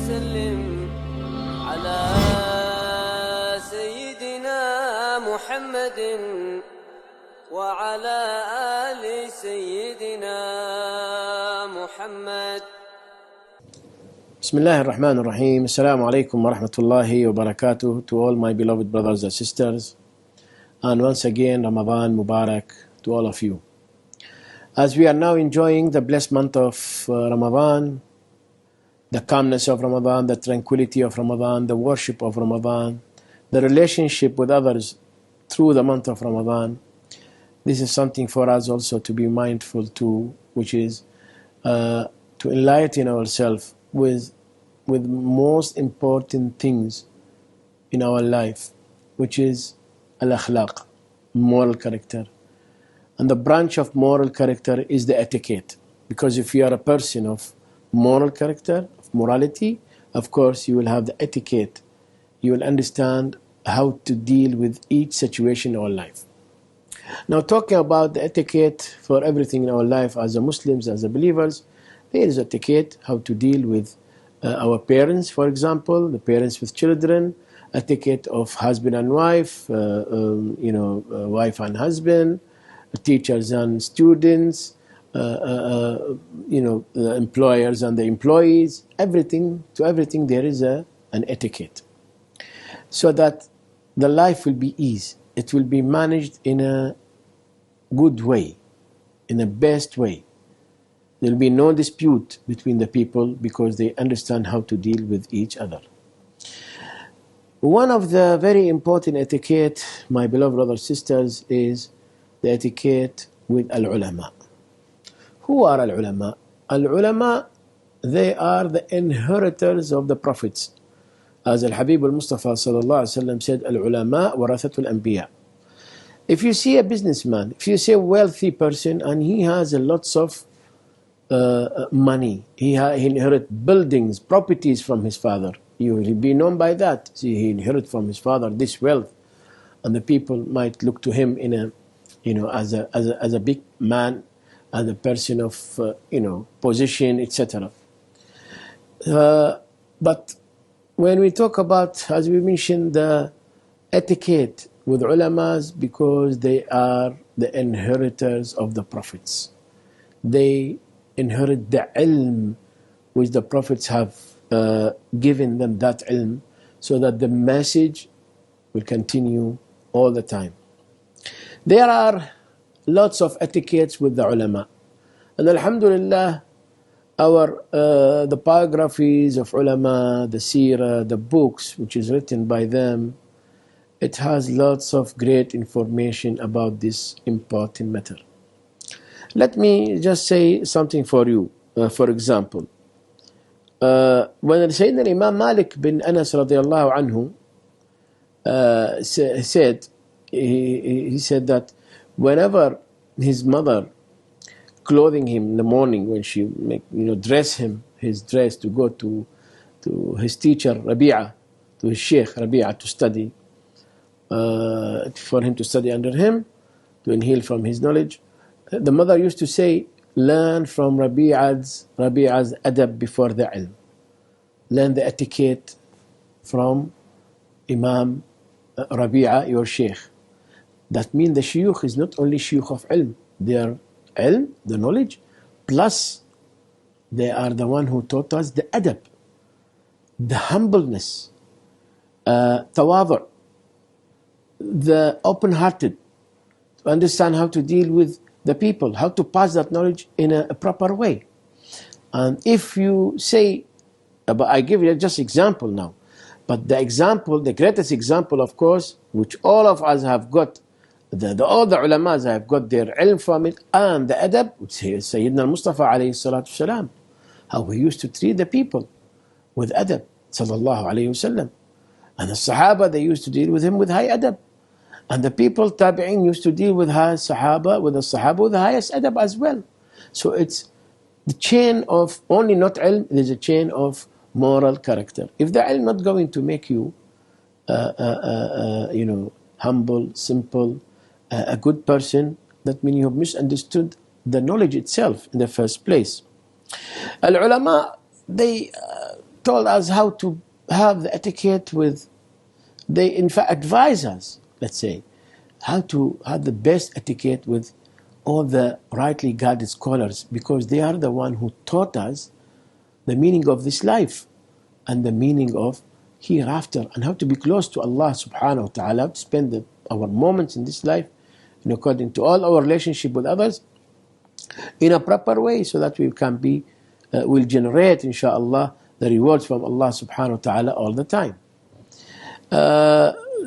وسلم على سيدنا محمد وعلى آل سيدنا محمد. Bismillah ar-Rahman ar-Rahim. Assalamu alaikum wa rahmatullahi wa barakatuh to all my beloved brothers and sisters. And once again, Ramadan Mubarak to all of you. As we are now enjoying the blessed month of Ramadan, the calmness of Ramadan, the tranquility of Ramadan, the worship of Ramadan, the relationship with others through the month of Ramadan, this is something for us also to be mindful to, which is to enlighten ourselves with most important things in our life, which is al-akhlaq, moral character. And the branch of moral character is the etiquette. Because if you are a person of moral character, of morality, of course you will have the etiquette. You will understand how to deal with each situation in our life. Now, talking about the etiquette for everything in our life as a Muslims, as a believers, there is etiquette, how to deal with our parents, for example, the parents with children, etiquette of husband and wife, wife and husband, teachers and students, the employers and the employees, everything there is an etiquette. So that the life will be easy. It will be managed in a good way, in the best way. There will be no dispute between the people because they understand how to deal with each other. One of the very important etiquette, my beloved brothers and sisters, is the etiquette with al-ulama. Who are al-ulama? Al-ulama, they are the inheritors of the prophets. As Al-Habib al-Mustafa sallallahu alaihi wasallam said, al-ulama warathatul anbiya. If you see a businessman, if you see a wealthy person and he has lots of money, he inherit buildings, properties from his father, you will be known by that. See, he inherited from his father this wealth, and the people might look to him in a, as a big man, as a person of position, etc. But when we talk about, as we mentioned, the etiquette with ulamas, because they are the inheritors of the prophets. They inherit the ilm which the prophets have given them, that ilm, so that the message will continue all the time. There are lots of etiquettes with the ulama, and alhamdulillah, the biographies of ulama, the seerah, the books which is written by them, it has lots of great information about this important matter. Let me just say something for you. For example, when Sayyidina Imam Malik bin Anas radiallahu anhu said, he said that whenever his mother clothing him in the morning, when she dress him, his dress to go to his teacher Rabi'a, to his Sheikh Rabi'a to study, for him to study under him, to inhale from his knowledge, the mother used to say, learn from Rabi'a's adab before the ilm. Learn the etiquette from Imam Rabi'a, your Sheikh. That means the Shuyukh is not only Shuyukh of ilm, they are ilm, the knowledge, plus they are the one who taught us the adab, the humbleness, tawadu', the open-hearted, to understand how to deal with the people, how to pass that knowledge in a proper way. And if you say, but I give you just example now, but the example, the greatest example, of course, which all of us have got, all the ulamas have got their ilm from it, and the adab, which is Sayyidina al-Mustafa alayhi salatu salam, how he used to treat the people with adab, sallallahu alayhi wasallam. And the Sahaba, they used to deal with him with high adab. And the people, Tabi'in, used to deal with the Sahaba with the highest adab as well. So it's the chain of only not ilm, there's a chain of moral character. If the ilm not going to make you, humble, simple, a good person, that means you have misunderstood the knowledge itself in the first place. Al-ulama, they told us how to have the etiquette with, they in fact advise us, let's say, how to have the best etiquette with all the rightly guided scholars, because they are the one who taught us the meaning of this life and the meaning of hereafter, and how to be close to Allah subhanahu wa ta'ala, to spend our moments in this life in according to all our relationship with others in a proper way, so that we can be, will generate inshaAllah the rewards from Allah subhanahu wa ta'ala all the time.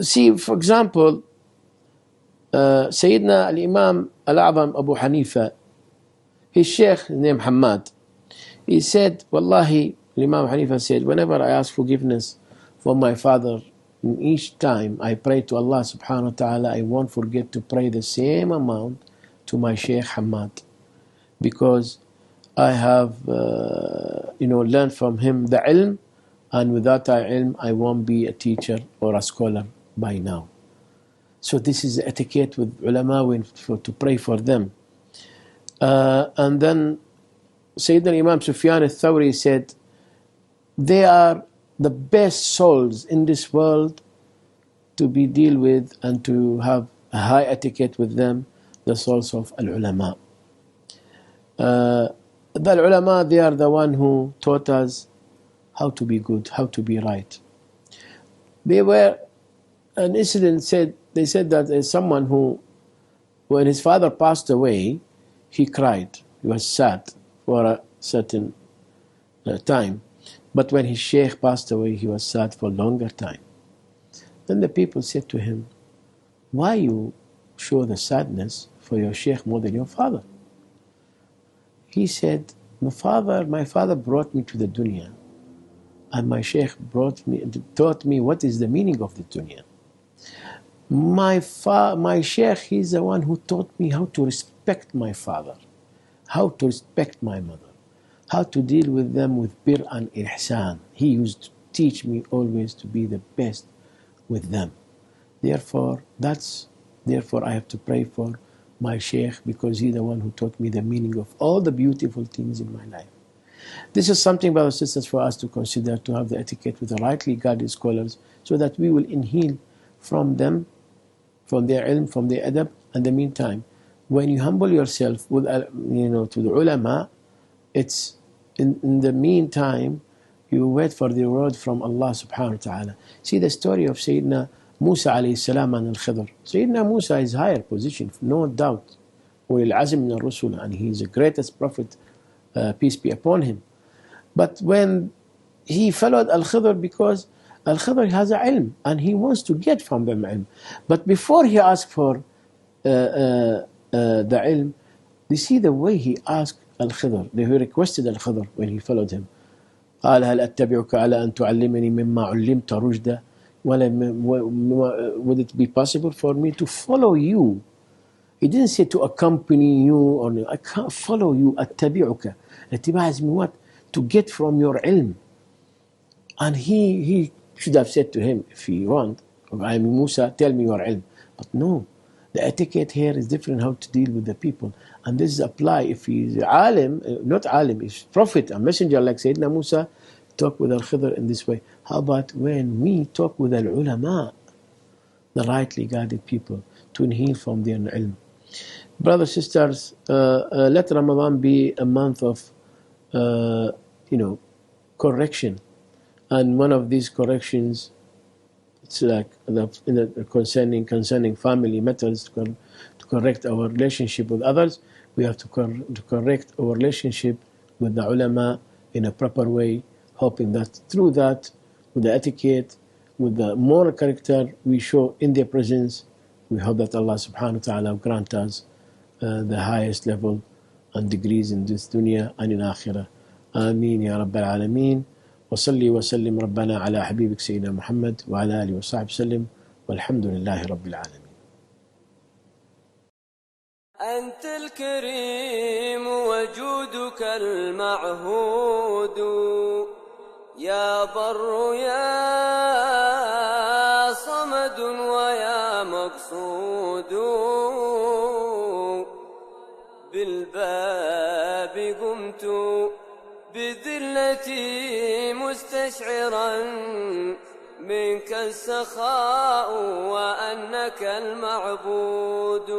See, for example, Sayyidina al-Imam al-A'zam Abu Hanifa, his Sheikh named Hamad, he said, Wallahi, Imam Hanifa said, whenever I ask forgiveness for my father, in each time I pray to Allah subhanahu wa ta'ala, I won't forget to pray the same amount to my Sheikh Hamad, because I have learned from him the ilm, and without that ilm I won't be a teacher or a scholar by now. So this is the etiquette with ulama, to pray for them. And then Sayyidina Imam Sufyan al-Thawri said, they are the best souls in this world to be deal with and to have a high etiquette with them, the souls of al-ulama. The ulama, they are the one who taught us how to be good, how to be right. An incident they said that someone who, when his father passed away, he cried, he was sad for a certain time. But when his sheikh passed away, he was sad for a longer time. Then the people said to him, why you show the sadness for your sheikh more than your father? He said, my father brought me to the dunya, and my sheikh taught me what is the meaning of the dunya. My sheikh, he's the one who taught me how to respect my father, how to respect my mother, how to deal with them with bir and ihsan. He used to teach me always to be the best with them. Therefore I have to pray for my sheikh, because he's the one who taught me the meaning of all the beautiful things in my life. This is something, brothers and sisters, for us to consider, to have the etiquette with the rightly guided scholars, so that we will inhale from them, from their ilm, from their adab. In the meantime, when you humble yourself with, to the ulama, it's in the meantime you wait for the reward from Allah subhanahu wa ta'ala. See the story of Sayyidina Musa alayhi salam and Al-Khidr. Sayyidina Musa is higher position, no doubt, Ulil-Azm min al-Rusul, and he is the greatest prophet, peace be upon him. But when he followed Al-Khidr, because Al-Khidr has a ilm and he wants to get from them ilm. But before he asked for the ilm, you see the way he asked Al-Khidr, he requested Al-Khidr when he followed him. قال هل أتبعك على أن تعلمني مما علمت رشدا. Would it be possible for me to follow you? He didn't say to accompany you, or I can't follow you. أتبعك. اتباع is what? To get from your ilm. And he should have said to him, if he want, I am Musa, tell me your ilm. But no, the etiquette here is different, how to deal with the people. And this is apply if he is alim, not alim, if prophet, a messenger like Sayyidina Musa, talk with Al-Khidr in this way. How about when we talk with Al-Ulama, the rightly guided people, to inhale from their ilm? Brothers, sisters, let Ramadan be a month of, correction. And one of these corrections, it's like concerning family matters, to correct our relationship with others. We have to correct our relationship with the ulama in a proper way, hoping that through that, with the etiquette, with the moral character we show in their presence, we hope that Allah subhanahu wa ta'ala grant us the highest level and degrees in this dunya and in akhirah. Ameen ya Rabbal Alameen. وصلي وسلم ربنا على حبيبك سيدنا محمد وعلى آله وصحبه وسلم والحمد لله رب العالمين. أنت الكريم وجودك المعهود، يا بر يا صمد ويا مقصود، بالباب قمت بذلتي مستشعرا منك السخاء وأنك المعبود.